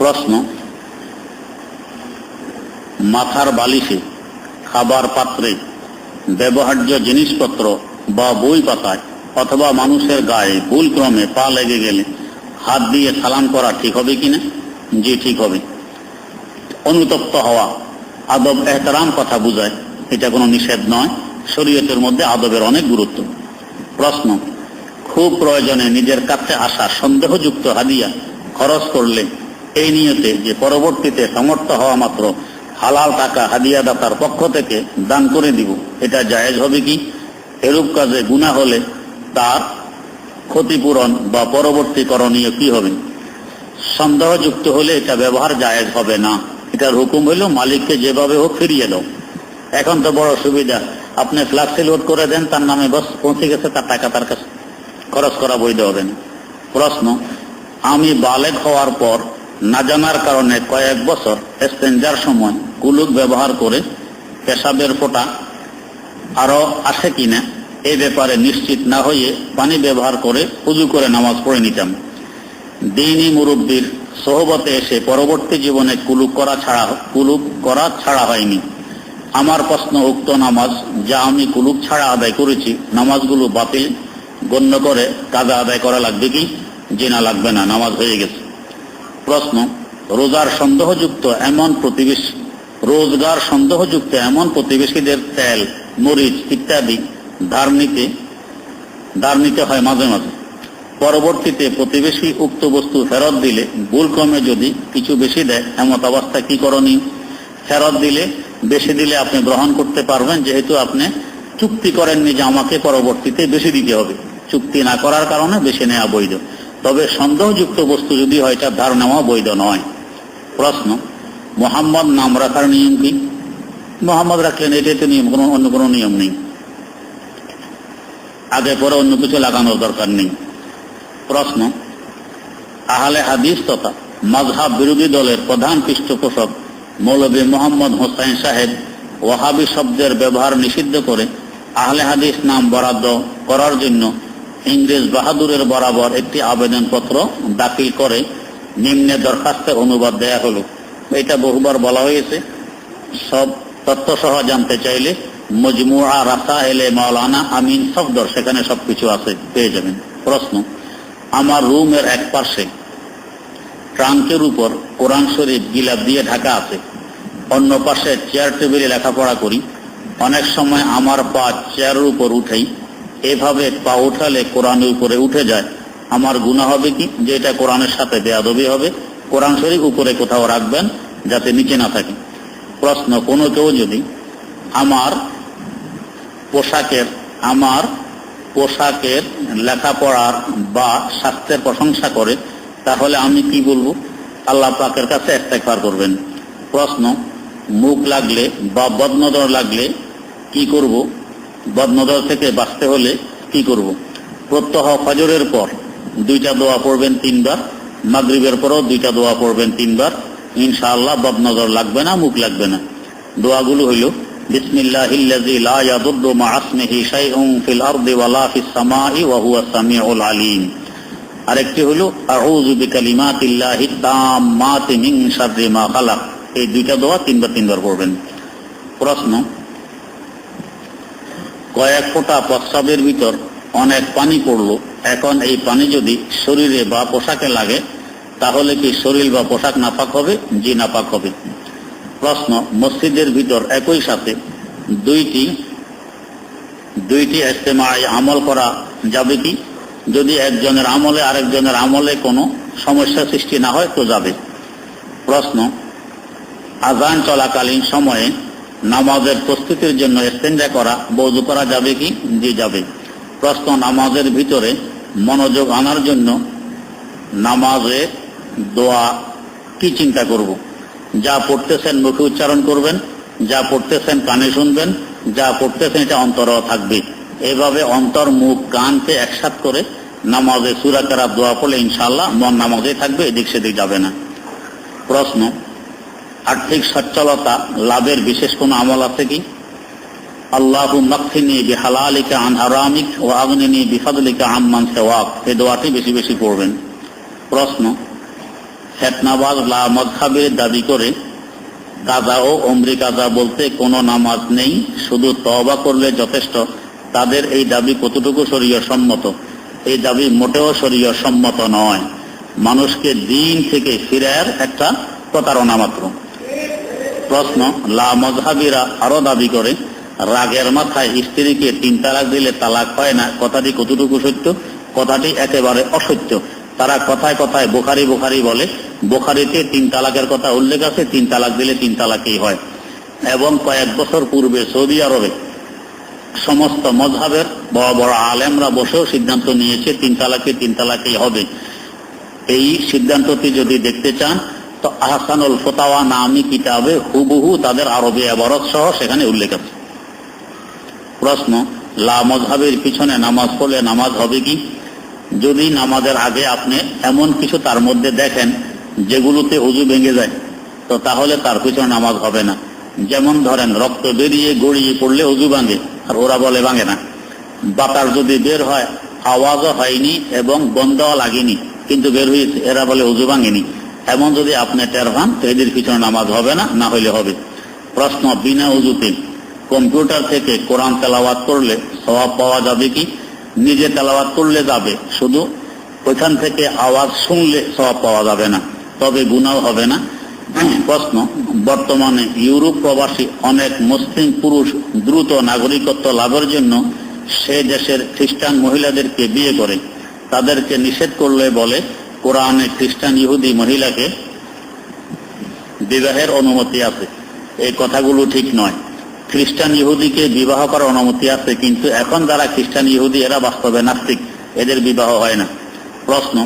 প্রশ্ন, মাথার বালিশে, খাবার পাত্রে, ব্যবহার্য জিনিসপত্র বা বই পাতায় অথবা মানুষের গায়ে ভুলক্রমে পা লেগে গেলে হাত দিয়ে সালাম করা ঠিক হবে কিনা? জি, ঠিক হবে। অনুতপ্ত হওয়া, আদব এহতারাম কথা বুঝায়, এটা কোনো নিষেধ নয়। শরীয়তের মধ্যে আদবের অনেক গুরুত্ব। প্রশ্ন, খুব প্রয়োজনে নিজের কাছে আসা সন্দেহযুক্ত হাদিয়া খরচ করলে এই নিয়তে যে পরবর্তীতে সমর্থ হওয়া মাত্র হালাল টাকা হাদিয়া দাতার পক্ষ থেকে দান করে দিব, এটা জায়েজ হবে কি? এরূপ কাজে গুনাহ হলে তার ক্ষতিপূরণ বা পরবর্তী করণীয় কি হবে? সন্দেহযুক্ত হলে এটা ব্যবহার জায়েজ হবে না। এটার হুকুম হইল মালিককে যেভাবে হোক ফিরিয়ে দাও। এখন তো বড় সুবিধা, আপনি ফ্লাক্সি লোড করে দেন, তার নামে বস পৌঁছে গেছে, তার টাকা তার কাছে, খরচ করা বৈধ হবে না। প্রশ্ন, আমি বালেগ হওয়ার পর না জানার কারণে কয়েক বছর ইস্তেঞ্জার সময় কুলুক ব্যবহার করে পেশাবের ফোঁটা আরো আসে কিনা এই ব্যাপারে নিশ্চিত না হয়ে পানি ব্যবহার করে উযু করে নামাজ পড়ে নিতাম। দ্বীনি মুরব্বীর সোহবতে এসে পরবর্তী জীবনে কুলুক করা ছাড়া হয়নি। আমার প্রশ্ন, উক্ত নামাজ যা আমি কুলুক ছাড়া আদায় করেছি, নামাজগুলো বাতিল গণ্য করে কাজা আদায় করা লাগবে কি? জি না, লাগবে না, নামাজ হয়ে গেছে। প্রশ্ন, রোজগার সন্দেহযুক্ত এমন প্রতিবেশীদের তেল, মরিচ ইত্যাদি ধার নিতে হয় মাঝে মাঝে। পরবর্তীতে প্রতিবেশী উক্ত বস্তু ফেরত দিলে ভুলক্রমে যদি কিছু বেশি দেয়, এমত অবস্থা কি করণীয়? ফেরত দিলে, বেশি দিলে আপনি গ্রহণ করতে পারবেন, যেহেতু আপনি চুক্তি করেননি যে আমাকে পরবর্তীতে বেশি দিতে হবে। চুক্তি না করার কারণে বেশি নেওয়া বৈধ। তবে সন্দেহযুক্ত বস্তু যদি হয়, এটা ধার নেওয়া বৈধ নয়। প্রশ্ন, মোহাম্মদ নাম রাখার নিয়ম কি? মোহাম্মদ রাখলেন, এটাই তো নিয়ম, অন্য কোনো নিয়ম নেই। আগে পরে অন্য কিছু লাগানোর দরকার নেই। প্রশ্ন, আহলে হাদিস তথা মাযহাব বিরোধী দলের প্রধান পৃষ্ঠপোষক মৌলভী মোহাম্মদ হোসাইন সাহেব ওয়াহাবি শব্দের ব্যবহার নিষিদ্ধ করে আহলে হাদিস নাম বরাদ্দ করার জন্য ইংরেজ বাহাদুরের বরাবর একটি আবেদনপত্র দাখিল করে নিম্নে দরখাস্তের অনুবাদ দেয়া হলো। এটা বহুবার বলা হয়েছে। সব তথ্য সহ জানতে চাইলে মজমুআ রাসায়েলে মাওলানা আমিন সফদর, সেখানে সবকিছু আছে, পেয়ে যাবেন। প্রশ্ন, আমার রুমের এক পাশে ট্রাঙ্কের উপর কোরআন শরীফ গিলাপ দিয়ে ঢাকা আছে, অন্য পাশে চেয়ার টেবিলে লেখাপড়া করি। অনেক সময় আমার পা চেয়ারের উপর উঠেই, এভাবে পা উঠালে কোরআনের উপরে উঠে যায়, আমার গুনাহ হবে কি? যে এটা কোরআনের সাথে বেয়াদবি হবে। কোরআন শরীফ উপরে কোথাও রাখবেন যাতে নিচে না থাকে। প্রশ্ন, কোনো কেউ যদি আমার পোশাকের লেখাপড়ার বা স্বাস্থ্যের প্রশংসা করে, তাহলে আমি কি বলবো? আল্লাহ পাকের কাছে ইস্তেগফার করবেন। প্রশ্ন, মুখ লাগলে বা বদনজর লাগলে কি করব? বদনজর থেকে বাঁচতে হলে কি করব? প্রত্যহ ফজরের পর 2টা দোয়া পড়বেন 3 বার, মাগরিবের পরও 2টা দোয়া পড়বেন 3 বার। ইনশাআল্লাহ বদনজর লাগবে না, মুখ লাগবে না। দোয়াগুলো হইল, বিসমিল্লাহিল্লাযী লা ইয়াদুররু মা ইসমিহি শাইউন ফিল আরদি ওয়ালা ফিস সামাই ওয়া হুয়াস সামিউল আলীম। আরেকটি হলো আউযু বিকালিমাতিল্লাহিত তাম্মাতি মিন শাররি মা খালাক। এই 2টা দোয়া 3 বার পড়বেন। প্রশ্ন, কয়েক ফোঁটা প্রস্রাবের ভিতর অনেক পানি পড়লো, এখন এই পানি যদি শরীরে বা পোশাকে লাগে, তাহলে কি শরীর বা পোশাক নাপাক হবে? জি, নাপাক হবে। প্রশ্ন, মসজিদের ভিতর একই সাথে দুইটি ইজতেমাই আমল করা যাবে কি? যদি একজনের আমলে আরেকজনের আমলে কোনো সমস্যা সৃষ্টি না হয় তো যাবে। প্রশ্ন, আযান চলাকালীন সময়ে নামাজের প্রস্তুতির জন্য ইস্তেঞ্জা করা, ওযু করা যাবে কি? জি, যাবে। প্রশ্ন, নামাজের ভিতরে মনোযোগ আনার জন্য নামাজে দোয়া কি চিন্তা করব? যা পড়তেছেন মুখে উচ্চারণ করবেন, যা পড়তেছেন কানে শুনবেন, যা পড়তেছেন এটা অন্তরেও থাকবে। এভাবে অন্তর, মুখ, কানকে একসাথ করে নামাজে সূরা কেরাত দোয়া পড়লে ইনশাআল্লাহ মন নামাজে থাকবে, এদিক সেদিক যাবে না। প্রশ্ন, আর্থিক সচ্ছলতা লাভের বিশেষ কোনো আমল আছে কি? আল্লাহু মাকফিনি বিহালালিকা আন হারামিক ওয়া আগনিনি বিফাদলিকা আম্মান সিওয়াক, এই দোয়াটি বেশি বেশি পড়বেন। প্রশ্ন, ফেতনাবাজ লা মযহাবের দাবি করে কাজা ও উমরি কাজা বলতে কোনো নামাজ নেই, শুধু তওবা করলে যথেষ্ট, তাদের এই দাবি কতটুকু শরীয়ত সম্মত? এই দাবি মোটেও শরীয়ত সম্মত নয়, মানুষকে দিন থেকে ফিরার একটা প্রতারণা মাত্র। প্রশ্ন, লা মযহাবিরা আরো দাবি করে রাগের মাথায় স্ত্রীকে 3 তালাক দিলে তালাক হয় না, কথাটি কতটুকু সত্য? কথাটি একেবারে অসত্য। তারা কথায় কথায় বুখারী বুখারী বলে, বুখারীতে 3 তালাকের কথা উল্লেখ আছে, 3 তালাক দিলে 3 তালাকই হয়। এবং কয়েক বছর পূর্বে সৌদি আরবে সমস্ত মযহাবের বড় বড় আলেমরা বসেও সিদ্ধান্ত নিয়েছে 3 তালাকে 3 তালাকই হবে। এই সিদ্ধান্তটি যদি দেখতে চান তো আহসানুল ফতাওয়া নামী কিতাবে হুবহু তাদের আরবি ইবারত সহ সেখানে উল্লেখ আছে। প্রশ্ন, লা মযহাবের পিছনে নামাজ পড়লে নামাজ হবে কি? যদি নামাজের আগে আপনি এমন কিছু তার মধ্যে দেখেন যেগুলোতে ওযু ভেঙে যায়, তো তাহলে তার পিছনে নামাজ হবে না। যেমন ধরেন, রক্ত বেরিয়ে গড়িয়ে পড়লে ওযু ভাঙে, আর ওরা বলে ভাঙে না। বাতাস যদি বের হয়, আওয়াজও হয়নি এবং গন্ধও লাগেনি, কিন্তু বের হয়েছে, এরা বলে ওযু ভাঙেনি। এমন যদি আপনি টের পান তো এদের পিছনে নামাজ হবে না, না হইলে হবে। প্রশ্ন, বিনা ওযুতে কম্পিউটার থেকে কোরআন তেলাওয়াত করলে সওয়াব পাওয়া যাবে কি? নিজে তেলাওয়াত করলে যাবে, শুধু ওইখান থেকে আওয়াজ শুনলে সওয়াব পাওয়া যাবে না, তবে গুনাহ হবে না। প্রশ্ন, বর্তমানে ইউরোপ প্রবাসী অনেক মুসলিম পুরুষ দ্রুত নাগরিকত্ব লাভের জন্য সে দেশের খ্রিস্টান মহিলাদেরকে বিয়ে করে, তাদেরকে নিষেধ করলে বলে কোরআনে খ্রিস্টান ইহুদি মহিলাকে বিবাহের অনুমতি আছে। এই কথাগুলো ঠিক নয়। খ্রিস্টান ইহুদিকে বিবাহ করার অনুমতি আছে, কিন্তু এখন যারা খ্রিস্টান ইহুদি এরা বাস্তবে নাস্তিক, এদের বিবাহ হয় না। প্রশ্ন,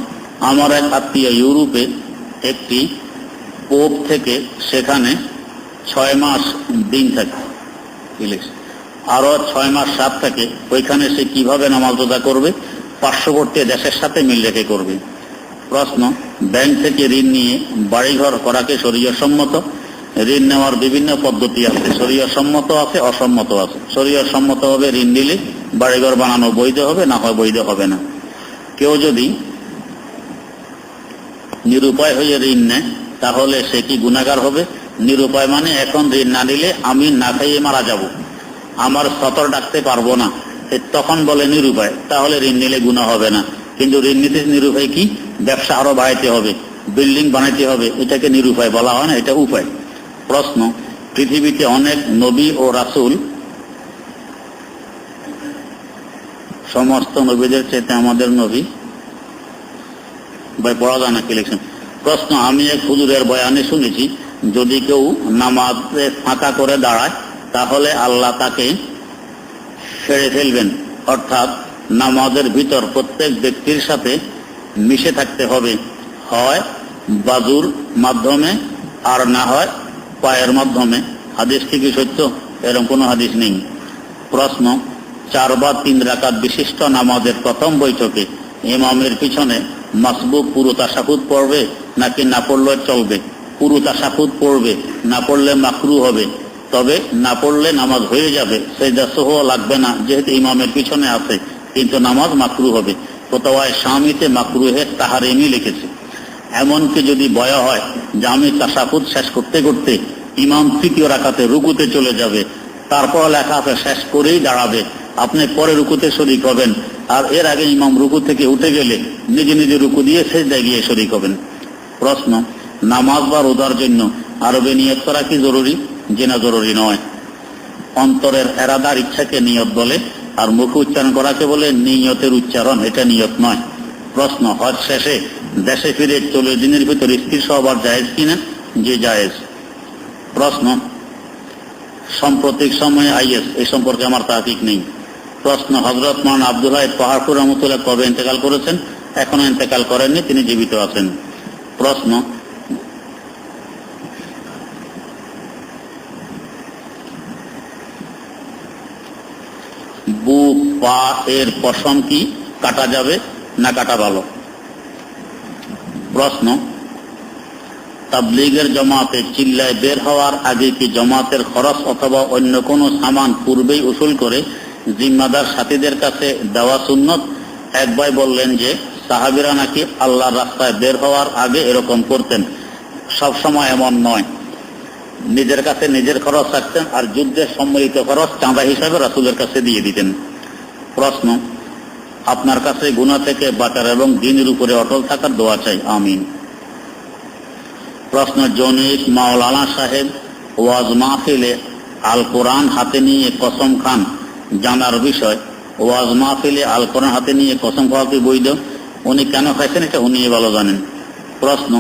আমার এক আত্মীয় ইউরোপে একটি পোপ থেকে সেখানে 6 মাস দিন থাকে, আরো 6 মাস সাত থাকে, ওইখানে সে কিভাবে নামাজ রোজা করবে? পার্শ্ববর্তী দেশের সাথে মিল রেখে করবে। প্রশ্ন, ব্যাংক থেকে ঋণ নিয়ে বাড়িঘর করাকে শরীয়ত সম্মত? ঋণ নেওয়ার বিভিন্ন পদ্ধতি আছে, শরীয়ত সম্মত আছে, অসম্মত আছে। শরীয়ত সম্মত হবে ঋণ নিলে বাড়িঘর বানানো বৈধ হবে, না হয় বৈধ হবে না। কেউ যদি নিরুপায় হয়ে ঋণ নেয় তাহলে সে কি গুনাহগার হবে? নিরুপায় মানে এখন ঋণ না নিলে আমি না খাইয়ে মারা যাব, আমার সতর ডাকতে পারবো না, তখন বলে নিরুপায়, তাহলে ঋণ নিলে গুনাহ হবে না। কিন্তু ঋণ নিতে নিরুপায় কি? ব্যবসা আরো বাড়াইতে হবে, বিল্ডিং বানাইতে হবে, এটাকে নিরুপায় বলা হয় না, এটা উপায়। প্রশ্ন, পৃথিবীতে অনেক নবী ও রাসূল, সমস্ত নবীদের চেয়ে আমাদের নবী ভাই পড়া যায় না কি লিখছেন? প্রশ্ন, আমি এক হুজুরের বয়ানে শুনেছি যদি কেউ নামাজে ফাঁকা করে দাঁড়ায় তাহলে আল্লাহ তাকে ছেড়ে ফেলবেন, অর্থাৎ নামাজের ভিতর প্রত্যেক ব্যক্তির সাথে মিশে থাকতে হবে, হয় বাজুর মাধ্যমে আর না হয় পায়ের মাধ্যমে। হাদিস কি সত্য? এরকম কোনো হাদিস নেই। প্রশ্ন, 4 বা 3 রাকাত বিশিষ্ট নামাজের প্রথম বৈঠকে ইমামের পিছনে মাসবুক পুরো তাশাহুদ পড়বে নাকি না পড়লে চলবে? পুরো তাশাহুদ পড়বে, না পড়লে মাকরু হবে, তবে না পড়লে নামাজ হয়ে যাবে, সেজদা সহ লাগবে না যেহেতু ইমামের পিছনে আছে, কিন্তু নামাজ মাকরু হবে। ফতোয়ায়ে শামিতে মাকরুহে তাহরিমি লিখেছে। এমনকি যদি ভয় হয় যে আমি তাশাহুদ শেষ করতে করতে ইমাম 3য় রাকাতে রুকুতে চলে যাবে, তারপর লেখা আছে শেষ করেই দাঁড়াবে, আপনি পরে রুকুতে শরীক হবেন, আর এর আগে ইমাম রুকু থেকে উঠে গেলে নিজে নিজে রুকু দিয়ে সিজদায় গিয়ে শরীক হবেন। প্রশ্ন, নামাজ বা রোজার জন্য আরবে নিয়ত করা কি জরুরি? যে না, জরুরি নয়। অন্তরের এরাদার ইচ্ছাকে নিয়ত বলে, আর মুখে উচ্চারণ করাকে বলে নিয়তের উচ্চারণ, এটা নিয়ত নয়। প্রশ্ন, হজ শেষে দেশে ফিরে 40 দিনের ভিতর স্ত্রী সহবাস জায়েজ কিনা? যে জায়েজ। প্রশ্ন, সাম্প্রতিক সময়ে আইএস এই সম্পর্কে আমার তাহকিক নেই। প্রশ্ন, হযরত মাওলানা আব্দুল্লাহ পাহাড়পুর রহমতুল্লাহ কবে ইন্তেকাল করেছেন? এখনো ইন্তেকাল করেননি, তিনি জীবিত আছেন। প্রশ্ন, বুক পা এর পশম কি কাটা যাবে না কাটা ভালো? প্রশ্ন, তাবলীগের জামাতে চিল্লায় বের হওয়ার আগে কি জামাতের খরচ অথবা অন্য কোনো সামান পূর্বেই উসুল করে জিম্মাদার সাথীদের কাছে দেওয়া সুন্নত? এক ভাই বললেন যে সাহাবীরা নাকি আল্লাহর রাস্তায় বের হওয়ার আগে এরকম করতেন। সব সময় এমন নয়, নিজের কাছে নিজের খরচ রাখতেন আর যুদ্ধের সম্মিলিত খরচ চাঁদা হিসাবে রাসূলের কাছে দিয়ে দিতেন। প্রশ্ন, আপনার কাছে গুনাহ থেকে বাঁচার এবং দ্বীনের উপরে অটল থাকার দোয়া চাই, আমিন। প্রশ্ন, জনিস মাওলানা সাহেব ওয়াজ মাহফিলে আল কোরআন হাতে নিয়ে কসম খান জানার বিষয়। ওয়াজ মাহফিলে আল কোরআন হাতে নিয়ে কসম খাওয়া কি বৈধ? উনি কেন খাইছেন এটা উনি ভালো জানেন। প্রশ্ন,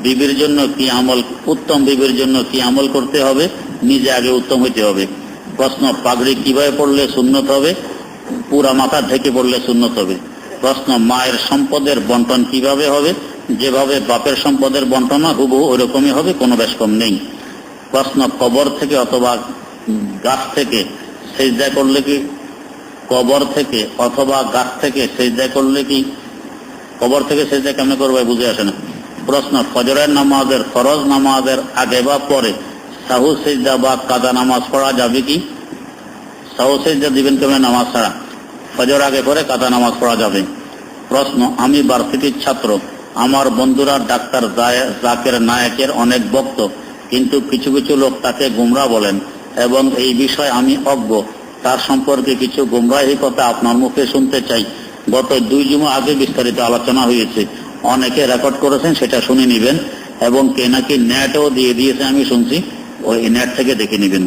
বিবির জন্য কি আমল, উত্তম বিবির জন্য কি আমল করতে হবে? নিজে আগে উত্তম হইতে হবে। প্রশ্ন, পাগড়ি কিভাবে পড়লে সুন্নত হবে? পুরা মাথা ঢেকে পড়লে সুন্নত হবে। প্রশ্ন, মায়ের সম্পদের বন্টন কিভাবে হবে? যেভাবে বাপের সম্পদের বন্টন হুবহু ওইরকমই হবে, কোনো বেশ কম নেই। প্রশ্ন, কবর থেকে অথবা গাছ থেকে সেজদা করলে কি, কবর থেকে অথবা গাছ থেকে সেজদা করলে কি, কবর থেকে সেজদা কেমনে করবে বুঝে আসে না। প্রশ্ন, ফজরের নামাজের ফরজ নামাজের আগে বা পরে সাহু সেজদা বা কাদা নামাজ পড়া যাবে কি? সাহু সেজদা দিবেন কেমন নামাজ ছাড়া? ফজর আগে পরে কাদা নামাজ পড়া যাবে। প্রশ্ন, আমি ভার্সিটির ছাত্র, আমার বন্ধুরা ডাক্তার জাকির নায়েকের অনেক ভক্ত, কিন্তু কিছু কিছু লোক তাকে গুমরা বলেন এবং এই বিষয়ে আমি অজ্ঞ। তার সম্পর্কে কিছু গুমরাহি কথা আপনার মুখে শুনতে চাই। গত 2 জুমা আগে বিস্তারিত আলোচনা হয়েছে, অনেকে রেকর্ড করেছেন, সেটা শুনে নেবেন এবং কে নাকি নেটও দিয়ে দিয়েছে আমি শুনছি, ওই নেট থেকে দেখে নেবেন।